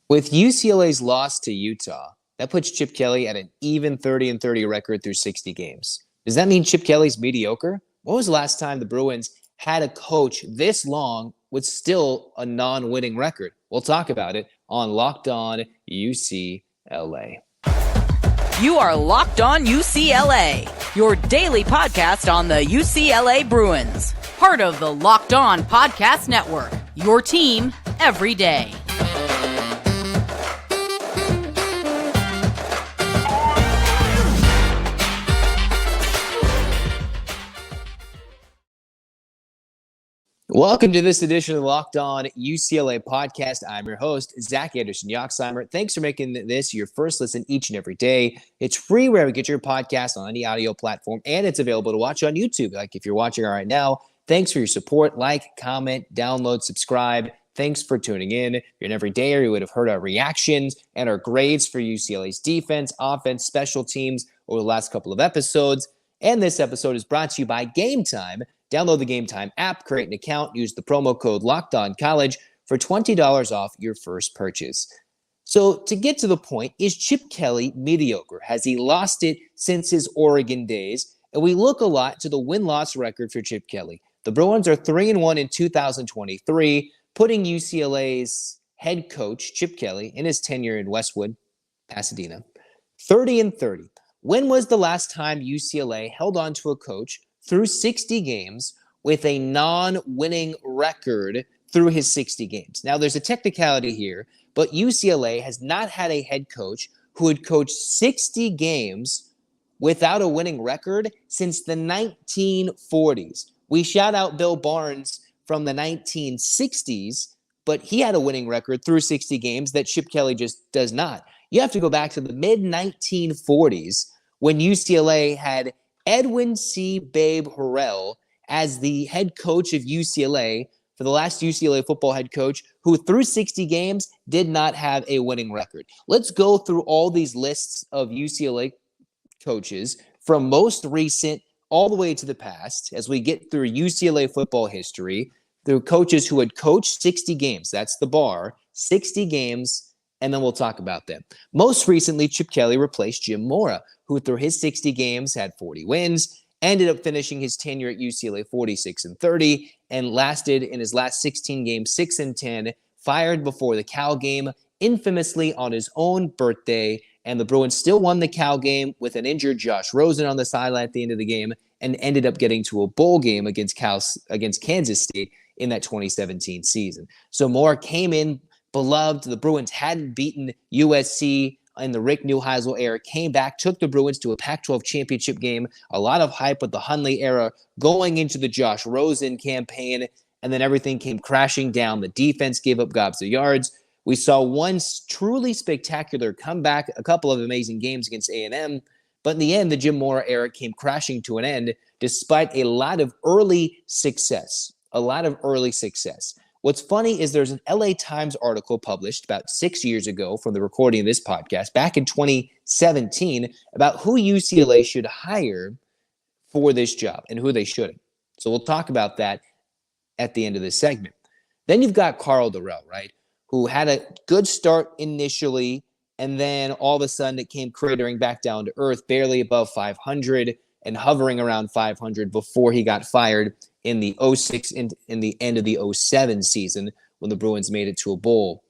With UCLA's loss to Utah, that puts Chip Kelly at an even 30-30 record through 60 games. Does that mean Chip Kelly's mediocre? When was the last time the Bruins had a coach this long with still a non-winning record? We'll talk about it on Locked On UCLA. You are Locked On UCLA, your daily podcast on the UCLA Bruins. Part of the Locked On Podcast Network, your team every day. Welcome to this edition of the Locked On UCLA podcast. I'm your host, Zach Anderson-Yoxsimer. Thanks for making this your first listen each and every day. It's free wherever you get your podcast on any audio platform, and it's available to watch on YouTube. Like if you're watching right now, thanks for your support. Like, comment, download, subscribe. Thanks for tuning in. If you're an everydayer, you would have heard our reactions and our grades for UCLA's defense, offense, special teams over the last couple of episodes. And this episode is brought to you by Gametime. Download the Gametime app, create an account, use the promo code LOCKEDONCollege for $20 off your first purchase. So to get to the point, is Chip Kelly mediocre? Has he lost it since his Oregon days? And we look a lot to the win-loss record for Chip Kelly. The Bruins are 3-1 in 2023, putting UCLA's head coach, Chip Kelly, in his tenure in Westwood, Pasadena, 30-30. When was the last time UCLA held on to a coach through 60 games with a non-winning record through his 60 games? Now, there's a technicality here, but UCLA has not had a head coach who had coached 60 games without a winning record since the 1940s. We shout out Bill Barnes from the 1960s, but he had a winning record through 60 games that Chip Kelly just does not. You have to go back to the mid-1940s when UCLA had Edwin C. Babe Harrell as the head coach of UCLA, for the last UCLA football head coach, who through 60 games did not have a winning record. Let's go through all these lists of UCLA coaches from most recent all the way to the past as we get through UCLA football history, through coaches who had coached 60 games. That's the bar, 60 games, and then we'll talk about them. Most recently, Chip Kelly replaced Jim Mora, who through his 60 games had 40 wins, ended up finishing his tenure at UCLA 46-30, and lasted in his last 16 games 6-10, fired before the Cal game, infamously on his own birthday, and the Bruins still won the Cal game with an injured Josh Rosen on the sideline at the end of the game, and ended up getting to a bowl game against Kansas State in that 2017 season. So Mora came in beloved. The Bruins hadn't beaten USC in the Rick Neuheisel era, came back, took the Bruins to a Pac-12 championship game, a lot of hype with the Hundley era going into the Josh Rosen campaign, and then everything came crashing down. The defense gave up gobs of yards. We saw one truly spectacular comeback, a couple of amazing games against A&M, but in the end, the Jim Mora era came crashing to an end despite a lot of early success. What's funny is there's an LA Times article published about 6 years ago from the recording of this podcast, back in 2017, about who UCLA should hire for this job and who they shouldn't. So we'll talk about that at the end of this segment. Then you've got Karl Dorrell, right, who had a good start initially, and then all of a sudden it came cratering back down to earth, barely above 500 and hovering around 500 before he got fired in the 06 in the end of the 07 season when the Bruins made it to a bowl.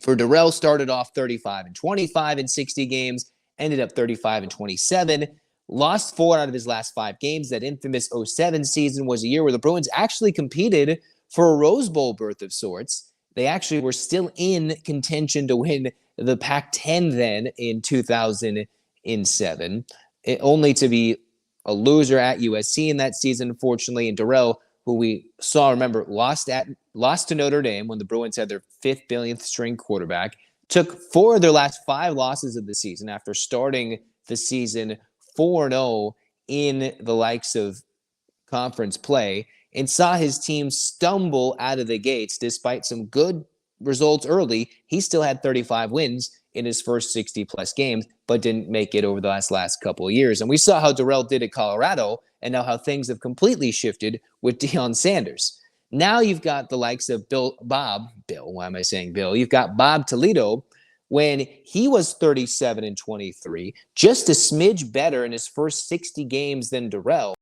For Dorrell, started off 35-25 in 60 games, ended up 35-27, lost 4 out of his last 5 games. That infamous 07 season was a year where the Bruins actually competed for a Rose Bowl berth of sorts. They actually were still in contention to win the Pac-10 then in 2007, only to be a loser at USC in that season, unfortunately. And Dorrell, who we saw, remember, lost to Notre Dame when the Bruins had their 5th billionth string quarterback, took 4 of their last 5 losses of the season after starting the season 4-0 in the likes of conference play, and saw his team stumble out of the gates despite some good results early. He still had 35 wins in his first 60-plus games, but didn't make it over the last couple of years. And we saw how Dorrell did at Colorado, and now how things have completely shifted with Deion Sanders. Now you've got the likes of why am I saying Bill? You've got Bob Toledo when he was 37-23, just a smidge better in his first 60 games than Darrell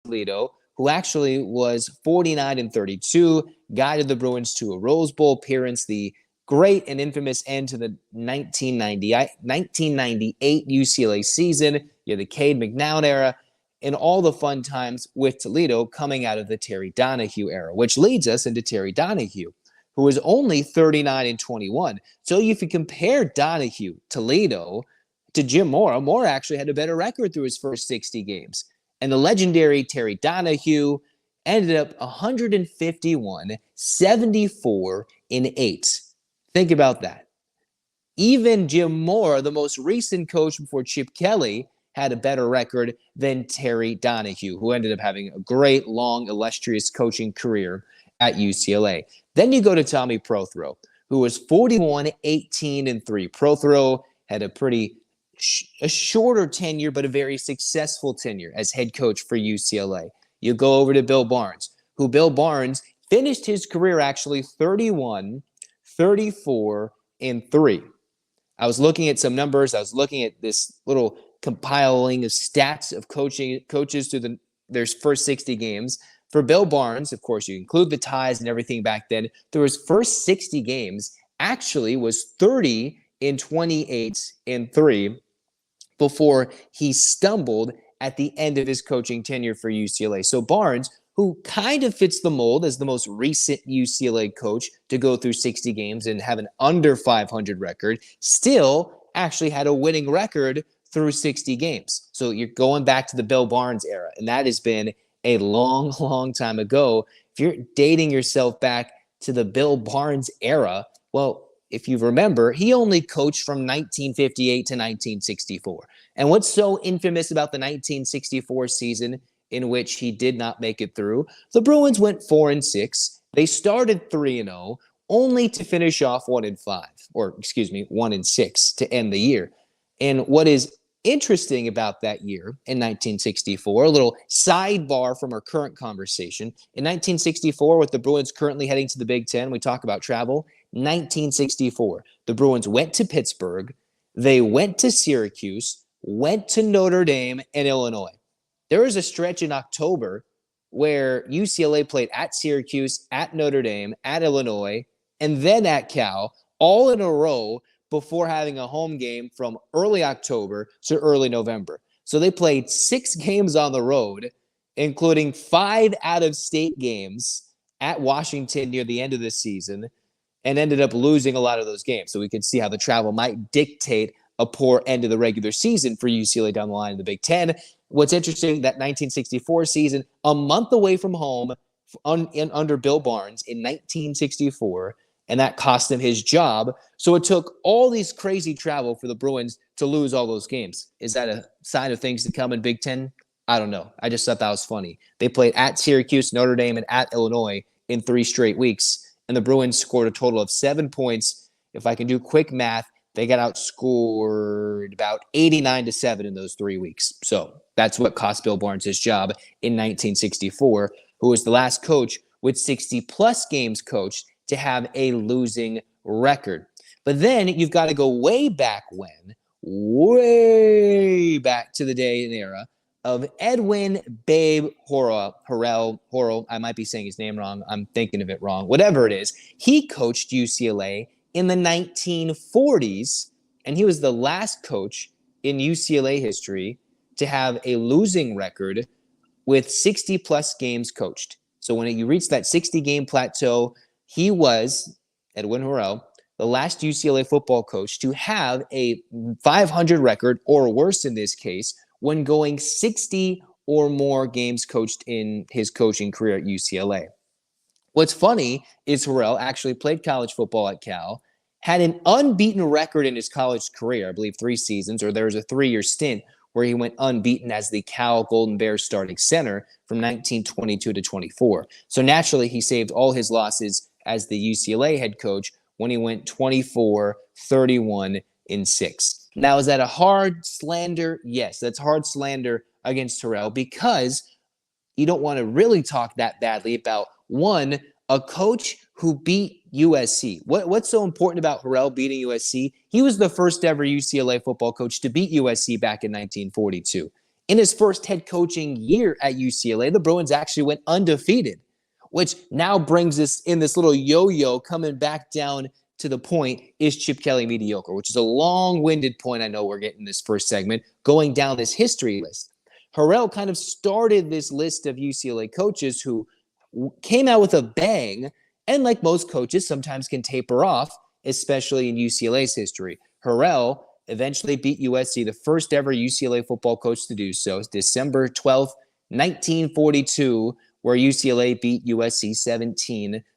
Toledo, who actually was 49-32, guided the Bruins to a Rose Bowl appearance, the great and infamous end to the 1998 UCLA season. You had the Cade McNown era, and all the fun times with Toledo coming out of the Terry Donahue era, which leads us into Terry Donahue, who was only 39-21. So if you compare Donahue, Toledo, to Jim Moore actually had a better record through his first 60 games. And the legendary Terry Donahue ended up 151, 74, and 8. Think about that. Even Jim Moore, the most recent coach before Chip Kelly, had a better record than Terry Donahue, who ended up having a great, long, illustrious coaching career at UCLA. Then you go to Tommy Prothro, who was 41-18-3. Prothro had a shorter tenure, but a very successful tenure as head coach for UCLA. You go over to Bill Barnes, who Bill Barnes finished his career actually 31-34-3. I was looking at some numbers. I was looking at this little compiling of stats of coaches through their first 60 games. For Bill Barnes, of course, you include the ties and everything back then. Through his first 60 games, actually was 30-28-3 before he stumbled at the end of his coaching tenure for UCLA. So Barnes, who kind of fits the mold as the most recent UCLA coach to go through 60 games and have an under 500 record, still actually had a winning record through 60 games. So you're going back to the Bill Barnes era, and that has been a long, long time ago. If you're dating yourself back to the Bill Barnes era, well, if you remember, he only coached from 1958 to 1964. And what's so infamous about the 1964 season in which he did not make it through? The Bruins went 4-6. They started 3-0, only to finish off 1-6 to end the year. And what is interesting about that year in 1964, a little sidebar from our current conversation. In 1964, with the Bruins currently heading to the Big Ten, we talk about travel. 1964, the Bruins went to Pittsburgh, they went to Syracuse, went to Notre Dame and Illinois. There was a stretch in October where UCLA played at Syracuse, at Notre Dame, at Illinois, and then at Cal, all in a row before having a home game from early October to early November. So they played 6 games on the road, including 5 out-of-state games at Washington near the end of the season, and ended up losing a lot of those games. So we could see how the travel might dictate a poor end of the regular season for UCLA down the line in the Big Ten. What's interesting, that 1964 season, a month away from home under Bill Barnes in 1964, and that cost him his job. So it took all these crazy travel for the Bruins to lose all those games. Is that a sign of things to come in Big Ten? I don't know. I just thought that was funny. They played at Syracuse, Notre Dame, and at Illinois in 3 straight weeks, and the Bruins scored a total of 7 points. If I can do quick math, they got outscored about 89-7 in those 3 weeks. So that's what cost Bill Barnes his job in 1964, who was the last coach with 60-plus games coached to have a losing record. But then you've got to go way back to the day and era of Edwin Babe Horrell. I might be saying his name wrong. I'm thinking of it wrong. Whatever it is, he coached UCLA in the 1940s, and he was the last coach in UCLA history to have a losing record with 60-plus games coached. So when you reach that 60-game plateau, he was, Edwin Horrell, the last UCLA football coach to have a 500 record, or worse in this case, when going 60 or more games coached in his coaching career at UCLA. What's funny is Horrell actually played college football at Cal, had an unbeaten record in his college career, I believe 3 seasons, or there was a 3-year stint where he went unbeaten as the Cal Golden Bears starting center from 1922 to 24. So naturally, he saved all his losses as the UCLA head coach when he went 24-31-6. Now, is that a hard slander? Yes, that's hard slander against Horrell, because you don't want to really talk that badly about One, a coach who beat USC. What's so important about Harrell beating USC? He was the first ever UCLA football coach to beat USC back in 1942. In his first head coaching year at UCLA, the Bruins actually went undefeated, which now brings us in this little yo-yo coming back down to the point, is Chip Kelly mediocre? Which is a long-winded point. I know we're getting this first segment, going down this history list. Harrell kind of started this list of UCLA coaches who came out with a bang, and like most coaches, sometimes can taper off, especially in UCLA's history. Harrell eventually beat USC, the first ever UCLA football coach to do so, December 12th, 1942, where UCLA beat USC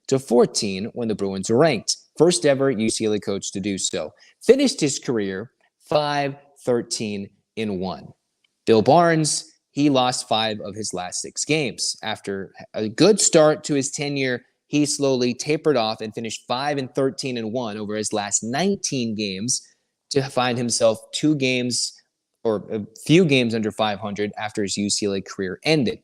17-14 when the Bruins were ranked. First ever UCLA coach to do so. Finished his career 5-13-1. Bill Barnes, he lost 5 of his last 6 games. After a good start to his tenure, he slowly tapered off and finished 5-13-1 over his last 19 games to find himself 2 games or a few games under 500 after his UCLA career ended.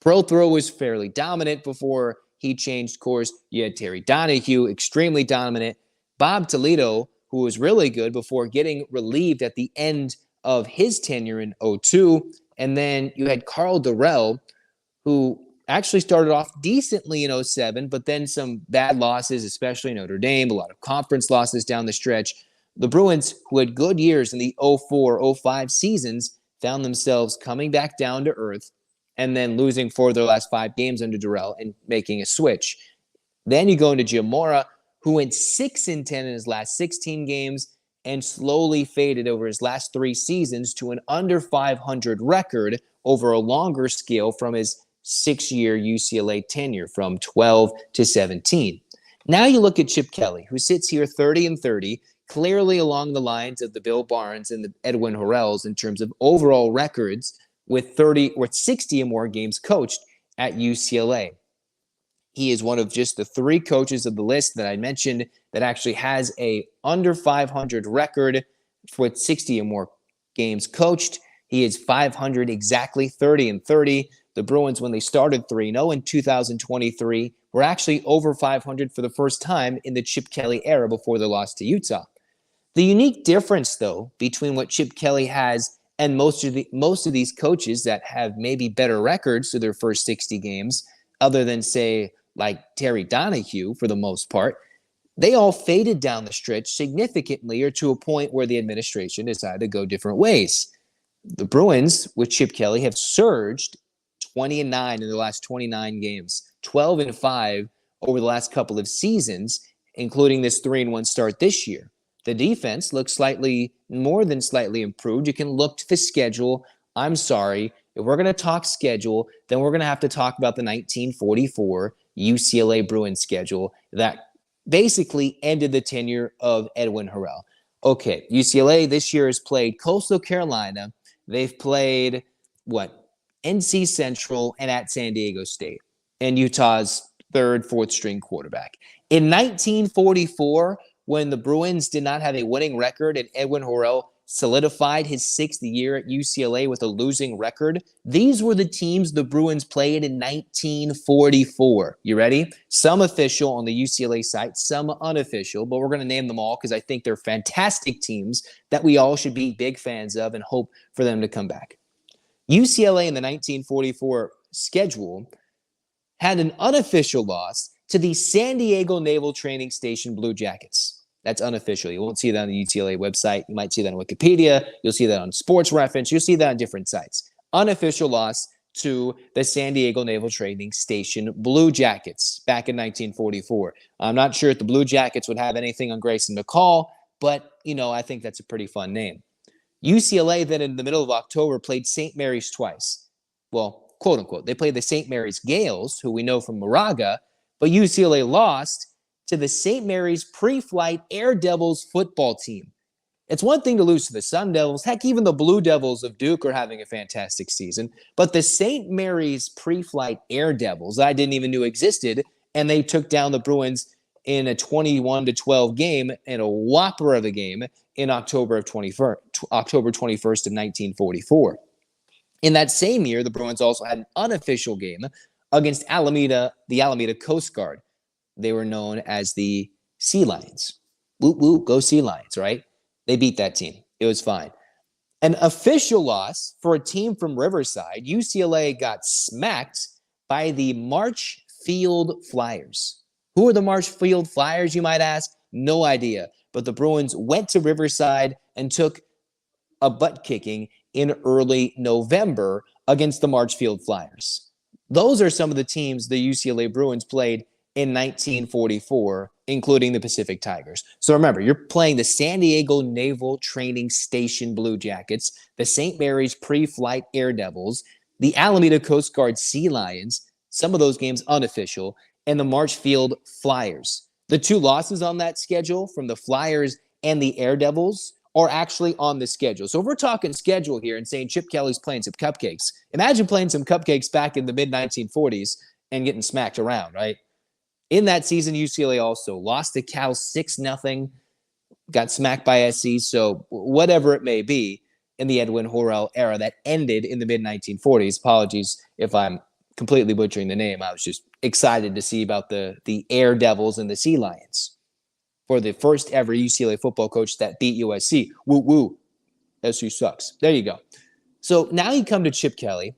Prothro was fairly dominant before he changed course. You had Terry Donahue, extremely dominant. Bob Toledo, who was really good before getting relieved at the end of his tenure in 2002. And then you had Carl Durrell, who actually started off decently in 2007, but then some bad losses, especially Notre Dame, a lot of conference losses down the stretch. The Bruins, who had good years in the 2004-2005 seasons, found themselves coming back down to earth and then losing 4 of their last 5 games under Durrell and making a switch. Then you go into Jim Mora, who went 6-10 in his last 16 games and slowly faded over his last 3 seasons to an under 500 record over a longer scale from his 6-year UCLA tenure from 12 to 17. Now you look at Chip Kelly, who sits here 30-30, clearly along the lines of the Bill Barnes and the Edwin Harrells in terms of overall records, with 60 or more games coached at UCLA. He is one of just the 3 coaches of the list that I mentioned that actually has a under 500 record with 60 or more games coached. He is 500 exactly, 30-30. The Bruins, when they started 3-0 in 2023, were actually over 500 for the first time in the Chip Kelly era before the loss to Utah. The unique difference, though, between what Chip Kelly has and most of these coaches that have maybe better records to their first 60 games, other than, say, like Terry Donahue for the most part, they all faded down the stretch significantly or to a point where the administration decided to go different ways. The Bruins, with Chip Kelly, have surged 20-9 in their last 29 games, 12-5 over the last couple of seasons, including this 3-1 start this year. The defense looks slightly more than slightly improved. You can look to the schedule. I'm sorry. If we're going to talk schedule, then we're going to have to talk about the 1944 UCLA Bruins schedule that basically ended the tenure of Edwin Harrell. Okay, UCLA this year has played Coastal Carolina. They've played, NC Central and at San Diego State, and Utah's 3rd, 4th string quarterback. In 1944, when the Bruins did not have a winning record and Edwin Harrell solidified his 6th year at UCLA with a losing record, these were the teams the Bruins played in 1944. You ready? Some official on the UCLA site, some unofficial, but we're going to name them all because I think they're fantastic teams that we all should be big fans of and hope for them to come back. UCLA in the 1944 schedule had an unofficial loss to the San Diego Naval Training Station Blue Jackets. That's unofficial. You won't see that on the UCLA website. You might see that on Wikipedia. You'll see that on Sports Reference. You'll see that on different sites. Unofficial loss to the San Diego Naval Training Station Blue Jackets back in 1944. I'm not sure if the Blue Jackets would have anything on Grayson McCall, but, I think that's a pretty fun name. UCLA then in the middle of October played St. Mary's twice. Well, quote unquote. They played the St. Mary's Gales, who we know from Moraga, but UCLA lost to the St. Mary's Pre-Flight Air Devils football team. It's one thing to lose to the Sun Devils. Heck, even the Blue Devils of Duke are having a fantastic season. But the St. Mary's Pre-Flight Air Devils, I didn't even know existed, and they took down the Bruins in a 21-12 game and a whopper of a game in October 21st of 1944. In that same year, the Bruins also had an unofficial game against the Alameda Coast Guard. They were known as the Sea Lions. Whoop, whoop, go Sea Lions, right? They beat that team. It was fine. An official loss for a team from Riverside, UCLA got smacked by the Marshfield Flyers. Who are the Marshfield Flyers, you might ask? No idea. But the Bruins went to Riverside and took a butt kicking in early November against the Marshfield Flyers. Those are some of the teams the UCLA Bruins played in 1944, including the Pacific Tigers. So remember, you're playing the San Diego Naval Training Station Blue Jackets, the St. Mary's Pre-Flight Air Devils, the Alameda Coast Guard Sea Lions, some of those games unofficial, and the Marshfield Flyers. The two losses on that schedule from the Flyers and the Air Devils are actually on the schedule. So if we're talking schedule here and saying Chip Kelly's playing some cupcakes, imagine playing some cupcakes back in the mid-1940s and getting smacked around, right? In that season, UCLA also lost to Cal 6-0, got smacked by SC. So whatever it may be in the Edwin Horrell era that ended in the mid-1940s. Apologies if I'm completely butchering the name. I was just excited to see about the Air Devils and the Sea Lions for the first ever UCLA football coach that beat USC. Woo woo. SC sucks. There you go. So now you come to Chip Kelly,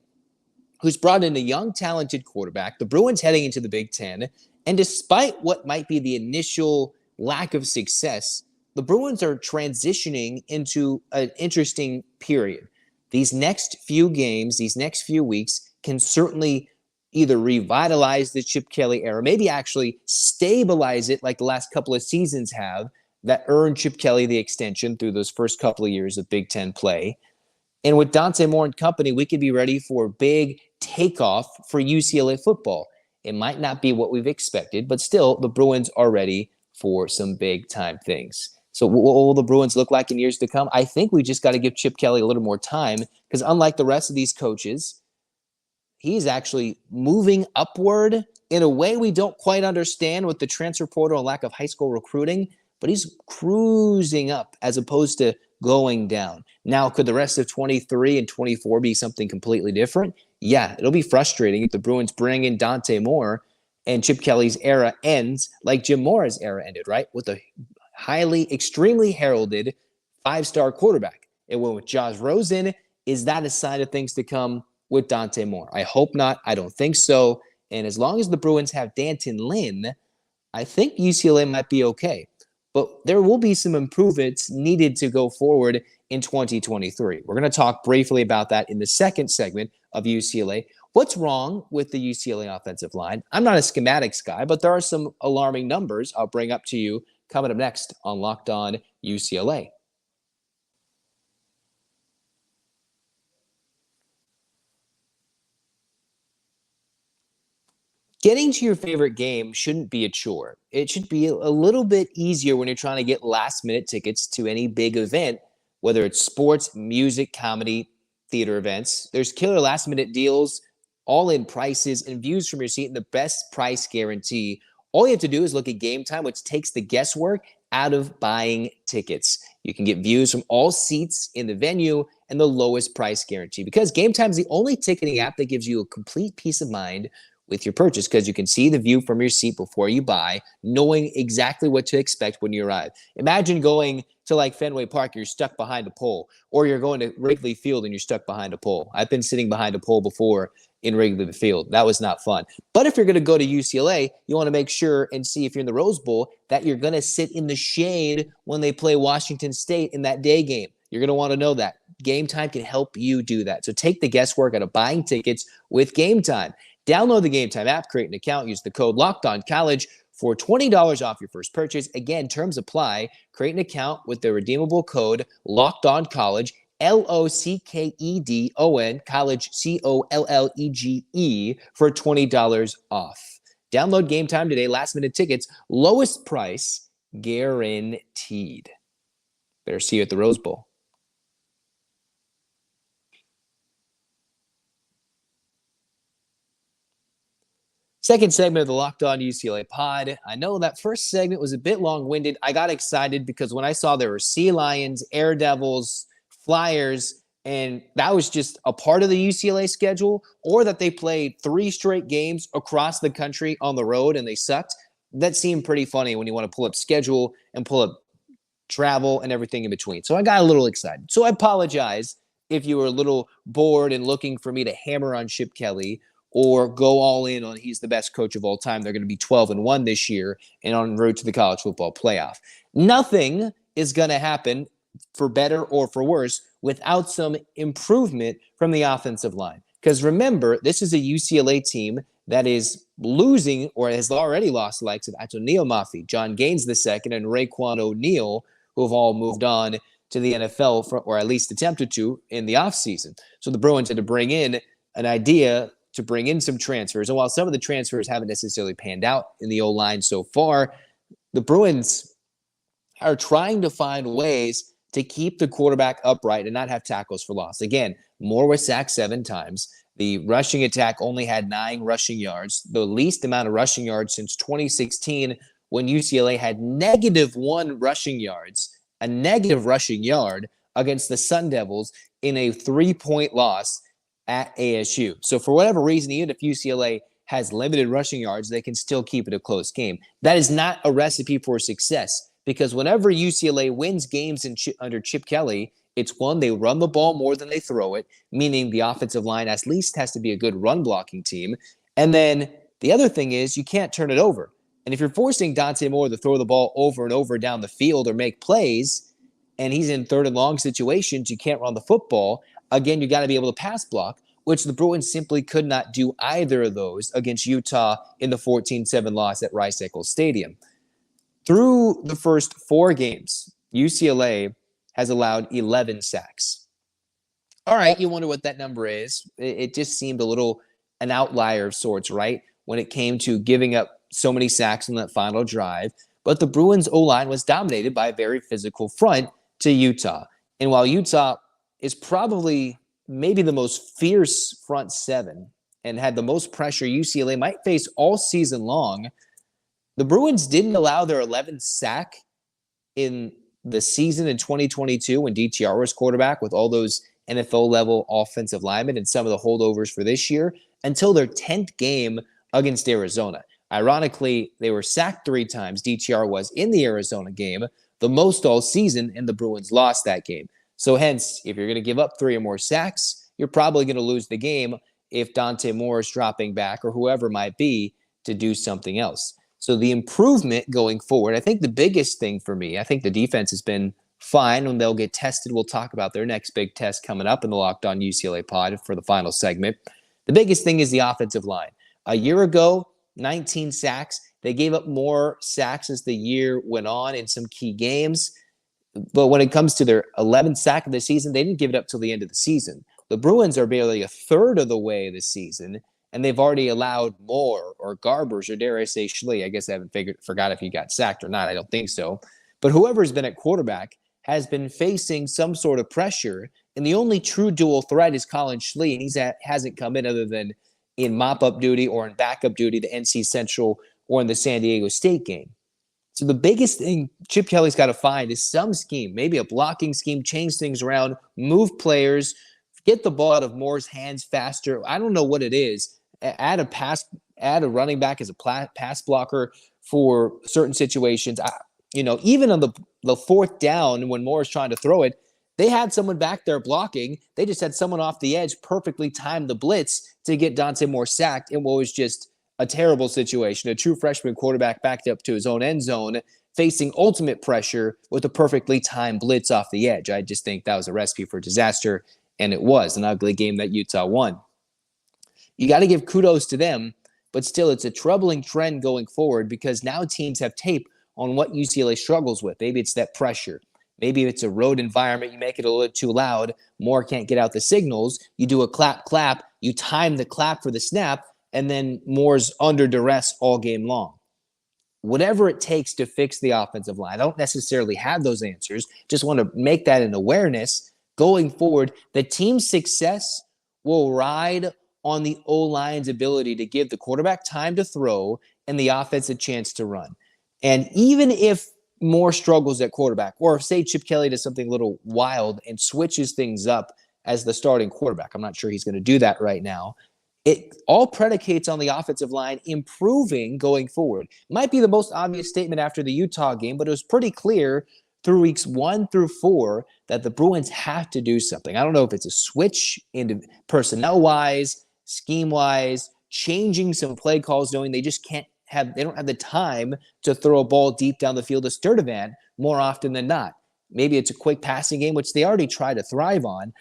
who's brought in a young, talented quarterback. The Bruins heading into the Big Ten. And despite what might be the initial lack of success, the Bruins are transitioning into an interesting period. These next few games, these next few weeks can certainly either revitalize the Chip Kelly era, maybe actually stabilize it like the last couple of seasons have that earned Chip Kelly the extension through those first couple of years of Big Ten play. And with Dante Moore and company, we could be ready for a big takeoff for UCLA football. It might not be what we've expected, but still, the Bruins are ready for some big-time things. So what will the Bruins look like in years to come? I think we just got to give Chip Kelly a little more time because unlike the rest of these coaches, he's actually moving upward in a way we don't quite understand with the transfer portal and lack of high school recruiting, but he's cruising up as opposed to going down. Now, could the rest of 23 and 24 be something completely different? Yeah, it'll be frustrating if the Bruins bring in Dante Moore and Chip Kelly's era ends like Jim Mora's era ended, right? With a extremely heralded five-star quarterback. It went with Josh Rosen. Is that a sign of things to come with Dante Moore? I hope not. I don't think so. And as long as the Bruins have D'Anton Lynn, I think UCLA might be okay. But there will be some improvements needed to go forward in 2023. We're going to talk briefly about that in the second segment of UCLA. What's wrong with the UCLA offensive line? I'm not a schematics guy, but there are some alarming numbers I'll bring up to you coming up next on Locked On UCLA. Getting to your favorite game shouldn't be a chore. It should be a little bit easier when you're trying to get last-minute tickets to any big event, whether it's sports, music, comedy, theater events. There's killer last-minute deals, all-in prices, and views from your seat, and the best price guarantee. All you have to do is look at Gametime, which takes the guesswork out of buying tickets. You can get views from all seats in the venue and the lowest price guarantee because Gametime is the only ticketing app that gives you a complete peace of mind with your purchase because you can see the view from your seat before you buy, knowing exactly what to expect when you arrive. Imagine going to like Fenway Park, you're stuck behind a pole, or you're going to Wrigley Field and you're stuck behind a pole. I've been sitting behind a pole before in Wrigley Field. That was not fun. But if you're going to go to UCLA, you want to make sure and see if you're in the Rose Bowl that you're going to sit in the shade when they play Washington State in that day game. You're going to want to know that. Gametime can help you do that. So take the guesswork out of buying tickets with Gametime. Download the Gametime app, create an account, use the code LOCKEDONCollege for $20 off your first purchase. Again, terms apply. Create an account with the redeemable code LOCKEDONCollege, LOCKEDON, college, COLLEGE, for $20 off. Download Gametime today. Last-minute tickets, lowest price guaranteed. Better see you at the Rose Bowl. Second segment of the Locked On UCLA pod. I know that first segment was a bit long-winded. I got excited because when I saw there were Sea Lions, Air Devils, Flyers, and that was just a part of the UCLA schedule, or that they played 3 straight games across the country on the road and they sucked. That seemed pretty funny when you want to pull up schedule and pull up travel and everything in between. So I got a little excited. So I apologize if you were a little bored and looking for me to hammer on Chip Kelly or go all in on he's the best coach of all time. They're going to be 12-1 this year and on route to the college football playoff. Nothing is going to happen, for better or for worse, without some improvement from the offensive line. Because remember, this is a UCLA team that is losing or has already lost the likes of Atonio Mafi, John Gaines II, and Raekwon O'Neal, who have all moved on to the NFL, or at least attempted to, in the offseason. So the Bruins had to bring in an idea to bring in some transfers. And while some of the transfers haven't necessarily panned out in the O-line so far, the Bruins are trying to find ways to keep the quarterback upright and not have tackles for loss. Again, Moore was sacked 7 times. The rushing attack only had 9 rushing yards, the least amount of rushing yards since 2016, when UCLA had -1 rushing yards, a negative rushing yard against the Sun Devils in a 3-point loss at ASU. So for whatever reason, even if UCLA has limited rushing yards, they can still keep it a close game. That is not a recipe for success, because whenever UCLA wins games under Chip Kelly, it's one, they run the ball more than they throw it, meaning the offensive line at least has to be a good run blocking team. And then the other thing is you can't turn it over. And if you're forcing Dante Moore to throw the ball over and over down the field or make plays, and he's in 3rd and long situations, you can't run the football. Again, you got to be able to pass block, which the Bruins simply could not do either of those against Utah in the 14-7 loss at Rice-Eccles Stadium. Through the first 4 games, UCLA has allowed 11 sacks. All right, you wonder what that number is. It just seemed a little an outlier of sorts, right, when it came to giving up so many sacks in that final drive. But the Bruins' O-line was dominated by a very physical front to Utah. And while Utah is probably maybe the most fierce front 7 and had the most pressure UCLA might face all season long, the Bruins didn't allow their 11th sack in the season in 2022 when DTR was quarterback with all those NFL-level offensive linemen and some of the holdovers for this year until their 10th game against Arizona. Ironically, they were sacked 3 times. DTR was in the Arizona game, the most all season, and the Bruins lost that game. So hence, if you're going to give up 3 or more sacks, you're probably going to lose the game if Dante Moore is dropping back or whoever might be to do something else. So the improvement going forward, I think the biggest thing for me, I think the defense has been fine when they'll get tested. We'll talk about their next big test coming up in the Locked On UCLA pod for the final segment. The biggest thing is the offensive line. A year ago, 19 sacks. They gave up more sacks as the year went on in some key games. But when it comes to their 11th sack of the season, they didn't give it up till the end of the season. The Bruins are barely a third of the way this season, and they've already allowed Moore or Garbers or dare I say Schlee. I guess I haven't forgot if he got sacked or not. I don't think so. But whoever's been at quarterback has been facing some sort of pressure, and the only true dual threat is Colin Schlee, and hasn't come in other than in mop-up duty or in backup duty, the NC Central or in the San Diego State game. So the biggest thing Chip Kelly's got to find is some scheme, maybe a blocking scheme, change things around, move players, get the ball out of Moore's hands faster. I don't know what it is. Add a running back as a pass blocker for certain situations. Even on the 4th down when Moore is trying to throw it, they had someone back there blocking. They just had someone off the edge perfectly timed the blitz to get Dante Moore sacked in what was just a terrible situation. A true freshman quarterback backed up to his own end zone, facing ultimate pressure with a perfectly timed blitz off the edge. I just think that was a recipe for disaster, and it was an ugly game that Utah won. You got to give kudos to them, but still it's a troubling trend going forward because now teams have tape on what UCLA struggles with. Maybe it's that pressure. Maybe it's a road environment. You make it a little too loud. Moore can't get out the signals. You do a clap. You time the clap for the snap, and then Moore's under duress all game long. Whatever it takes to fix the offensive line. I don't necessarily have those answers. Just want to make that an awareness going forward. The team's success will ride on the O-line's ability to give the quarterback time to throw and the offense a chance to run. And even if Moore struggles at quarterback, or if, say, Chip Kelly does something a little wild and switches things up as the starting quarterback. I'm not sure he's going to do that right now. It all predicates on the offensive line improving going forward. Might be the most obvious statement after the Utah game, but it was pretty clear through weeks 1 through 4 that the Bruins have to do something. I don't know if it's a switch in personnel-wise, scheme-wise, changing some play calls, knowing they just they don't have the time to throw a ball deep down the field to Sturdivant more often than not. Maybe it's a quick passing game, which they already try to thrive on.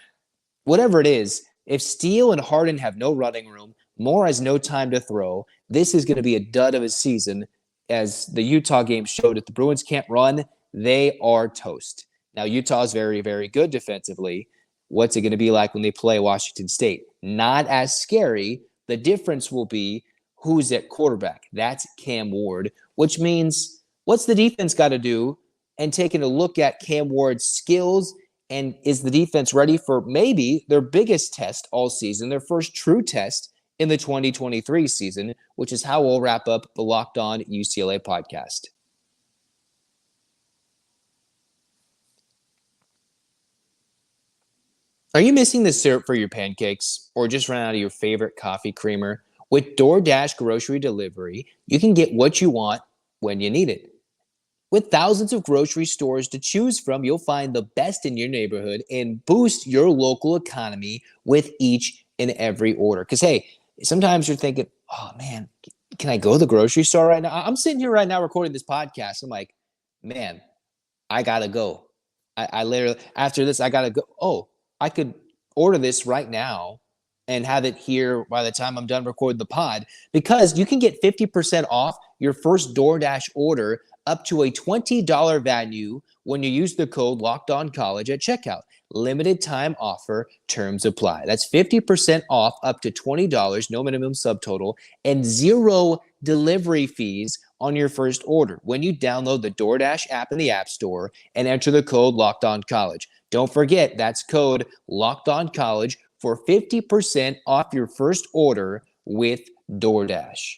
Whatever it is, if Steele and Harden have no running room, Moore has no time to throw, this is going to be a dud of a season. As the Utah game showed, if the Bruins can't run, they are toast. Now, Utah is very, very good defensively. What's it going to be like when they play Washington State? Not as scary. The difference will be who's at quarterback. That's Cam Ward, which means what's the defense got to do? And taking a look at Cam Ward's skills, and is the defense ready for maybe their biggest test all season, their first true test in the 2023 season, which is how we'll wrap up the Locked On UCLA podcast. Are you missing the syrup for your pancakes or just ran out of your favorite coffee creamer? With DoorDash grocery delivery, you can get what you want when you need it. With thousands of grocery stores to choose from, you'll find the best in your neighborhood and boost your local economy with each and every order. Because, hey, sometimes you're thinking, oh, man, can I go to the grocery store right now? I'm sitting here right now recording this podcast. I'm like, man, I got to go. I literally, after this, I got to go. Oh, I could order this right now and have it here by the time I'm done recording the pod, because you can get 50% off your first DoorDash order up to a $20 value when you use the code LOCKEDONCollege at checkout. Limited time offer, terms apply. That's 50% off up to $20, no minimum subtotal, and 0 delivery fees on your first order when you download the DoorDash app in the App Store and enter the code LOCKEDONCollege. Don't forget, that's code LOCKEDONCollege for 50% off your first order with DoorDash.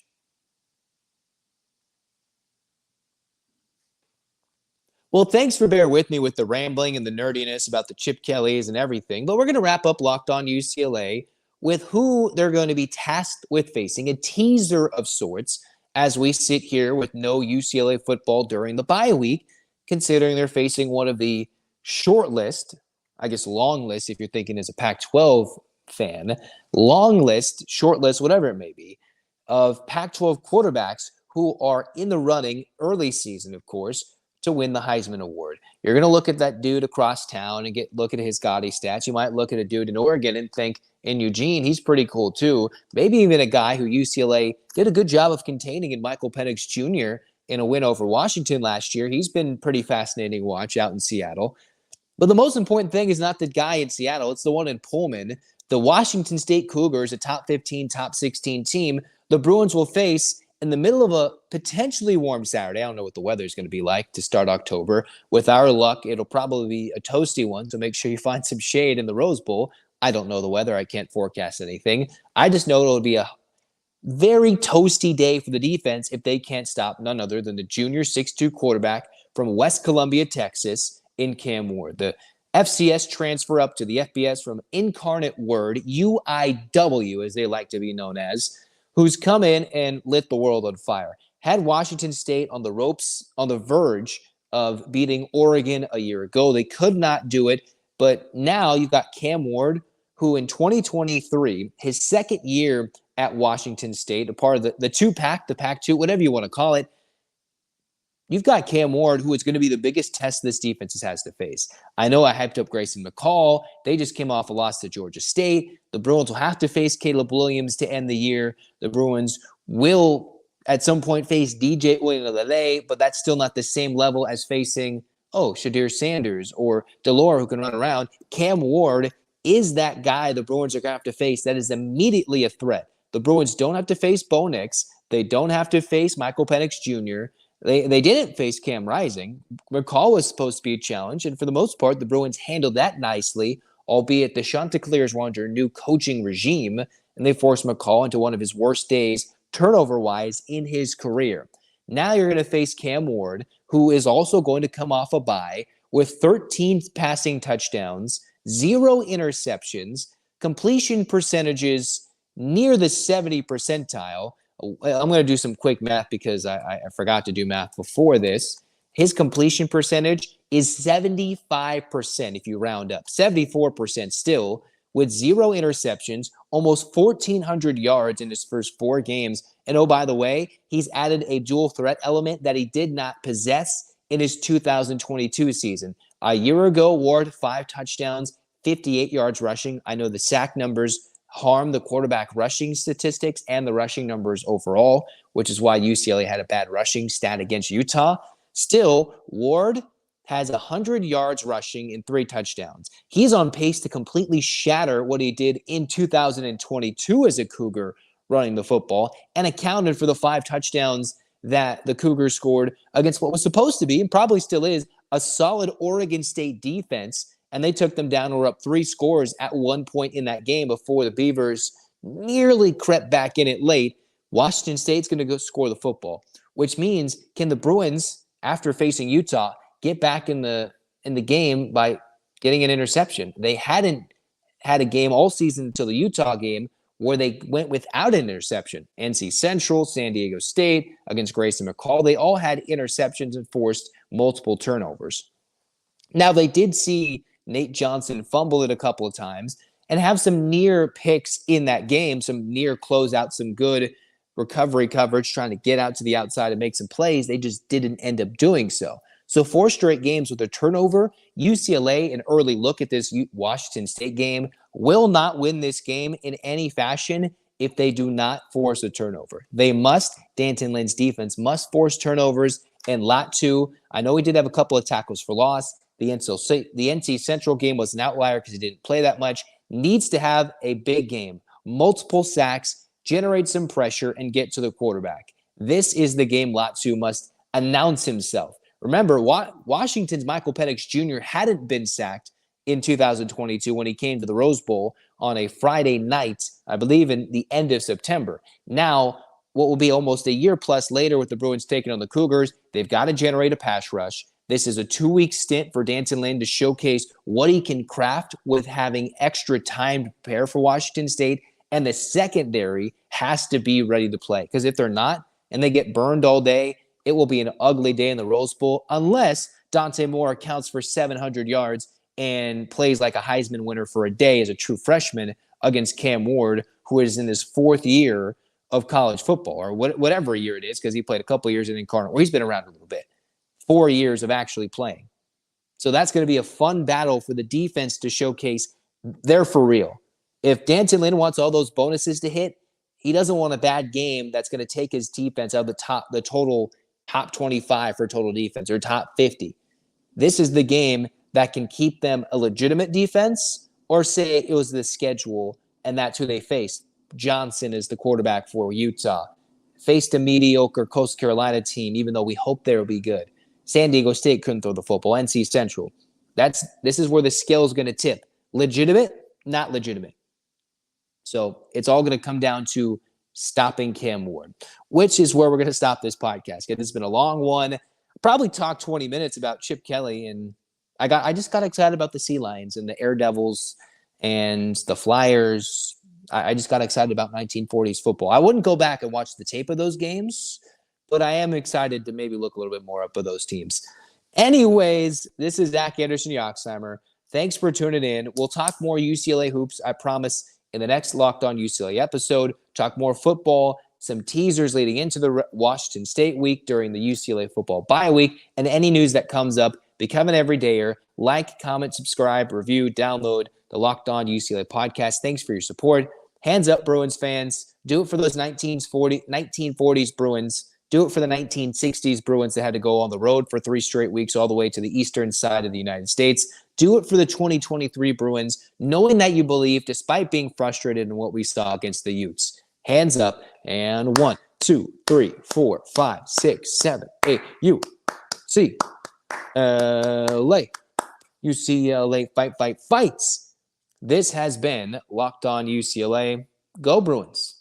Well, thanks for bearing with me with the rambling and the nerdiness about the Chip Kellys and everything, but we're going to wrap up Locked On UCLA with who they're going to be tasked with facing, a teaser of sorts, as we sit here with no UCLA football during the bye week, considering they're facing one of the short list, I guess long list if you're thinking as a Pac-12 fan, long list, short list, whatever it may be, of Pac-12 quarterbacks who are in the running early season, of course, to win the Heisman Award. You're going to look at that dude across town and look at his gaudy stats. You might look at a dude in Oregon and think, in Eugene, he's pretty cool too. Maybe even a guy who UCLA did a good job of containing in Michael Penix Jr. in a win over Washington last year. He's been pretty fascinating to watch out in Seattle. But the most important thing is not the guy in Seattle. It's the one in Pullman. The Washington State Cougars, a top 15, top 16 team, the Bruins will face in the middle of a potentially warm Saturday. I don't know what the weather is going to be like to start October. With our luck, it'll probably be a toasty one, so make sure you find some shade in the Rose Bowl. I don't know the weather. I can't forecast anything. I just know it'll be a very toasty day for the defense if they can't stop none other than the junior 6'2 quarterback from West Columbia, Texas, in Cam Ward. The FCS transfer up to the FBS from Incarnate Word, UIW, as they like to be known as, who's come in and lit the world on fire. Had Washington State on the ropes, on the verge of beating Oregon a year ago. They could not do it, but now you've got Cam Ward, who in 2023, his second year at Washington State, a part of the two-pack, the Pac-2, whatever you want to call it, you've got Cam Ward, who is going to be the biggest test this defense has to face. I know I hyped up Grayson McCall. They just came off a loss to Georgia State. The Bruins will have to face Caleb Williams to end the year. The Bruins will, at some point, face DJ Uiagalelei, but that's still not the same level as facing, Shadir Sanders or Delore, who can run around. Cam Ward is that guy the Bruins are going to have to face that is immediately a threat. The Bruins don't have to face Bo Nix. They don't have to face Michael Penix Jr. They didn't face Cam Rising. McCall was supposed to be a challenge, and for the most part, the Bruins handled that nicely, albeit the Chanticleers were under a new coaching regime, and they forced McCall into one of his worst days, turnover-wise, in his career. Now you're going to face Cam Ward, who is also going to come off a bye with 13 passing touchdowns 0 interceptions, completion percentages near the 70 percentile. I'm going to do some quick math because I forgot to do math before this. His completion percentage is 75% if you round up, 74% still, with 0 interceptions, almost 1,400 yards in his first 4 games. And oh, by the way, he's added a dual threat element that he did not possess in his 2022 season. A year ago, Ward, 5 touchdowns, 58 yards rushing. I know the sack numbers harm the quarterback rushing statistics and the rushing numbers overall, which is why UCLA had a bad rushing stat against Utah. Still, Ward has 100 yards rushing and 3 touchdowns. He's on pace to completely shatter what he did in 2022 as a Cougar running the football, and accounted for the 5 touchdowns that the Cougars scored against what was supposed to be, and probably still is, a solid Oregon State defense. And they took them down, or were up 3 scores at one point in that game before the Beavers nearly crept back in it late. Washington State's going to go score the football, which means, can the Bruins, after facing Utah, get back in the game by getting an interception? They hadn't had a game all season until the Utah game where they went without an interception. NC Central, San Diego State, against Grayson McCall, they all had interceptions and forced multiple turnovers. Now, they did see Nate Johnson fumble it a couple of times and have some near picks in that game, some near closeout, some good recovery coverage, trying to get out to the outside and make some plays. They just didn't end up doing so. So 4 straight games with a turnover. UCLA, an early look at this Washington State game, will not win this game in any fashion if they do not force a turnover. They must. D'Anton Lynn's defense must force turnovers. And Lot 2, I know he did have a couple of tackles for loss. The NC Central game was an outlier because he didn't play that much. Needs to have a big game, multiple sacks, generate some pressure, and get to the quarterback. This is the game Lot 2 must announce himself. Remember, Washington's Michael Penix Jr. hadn't been sacked in 2022 when he came to the Rose Bowl on a Friday night, I believe in the end of September. Now, what will be almost a year plus later with the Bruins taking on the Cougars, they've got to generate a pass rush. This is a 2-week stint for D'Anton Lynn to showcase what he can craft with having extra time to prepare for Washington State. And the secondary has to be ready to play. Because if they're not, and they get burned all day, it will be an ugly day in the Rose Bowl unless Dante Moore accounts for 700 yards and plays like a Heisman winner for a day as a true freshman against Cam Ward, who is in his 4th year of college football, or whatever year it is, because he played a couple years in Incarnate, or he's been around a little bit. 4 years of actually playing. So that's going to be a fun battle for the defense to showcase they're for real. If D'Anton Lynn wants all those bonuses to hit, he doesn't want a bad game that's going to take his defense out of the total top 25 for total defense, or top 50. This is the game that can keep them a legitimate defense, or say it was the schedule and that's who they faced. Johnson is the quarterback for Utah. Faced a mediocre Coastal Carolina team, even though we hope they'll be good. San Diego State couldn't throw the football. NC Central. This is where the scale is going to tip. Legitimate, not legitimate. So it's all going to come down to stopping Cam Ward, which is where we're going to stop this podcast. This has been a long one. Probably talked 20 minutes about Chip Kelly, and I just got excited about the Sea Lions and the Air Devils and the Flyers. I just got excited about 1940s football. I wouldn't go back and watch the tape of those games, but I am excited to maybe look a little bit more up of those teams. Anyways, this is Zach Anderson-Yoxsimer. Thanks for tuning in. We'll talk more UCLA hoops, I promise, in the next Locked On UCLA episode. Talk more football, some teasers leading into the Washington State week during the UCLA football bye week, and any news that comes up. Become an everydayer. Like, comment, subscribe, review, download the Locked On UCLA podcast. Thanks for your support. Hands up, Bruins fans. Do it for those 1940s Bruins. Do it for the 1960s Bruins that had to go on the road for 3 straight weeks all the way to the eastern side of the United States. Do it for the 2023 Bruins, knowing that you believe despite being frustrated in what we saw against the Utes. Hands up, and 1, 2, 3, 4, 5, 6, 7, 8. UCLA. UCLA fights. This has been Locked On UCLA. Go Bruins.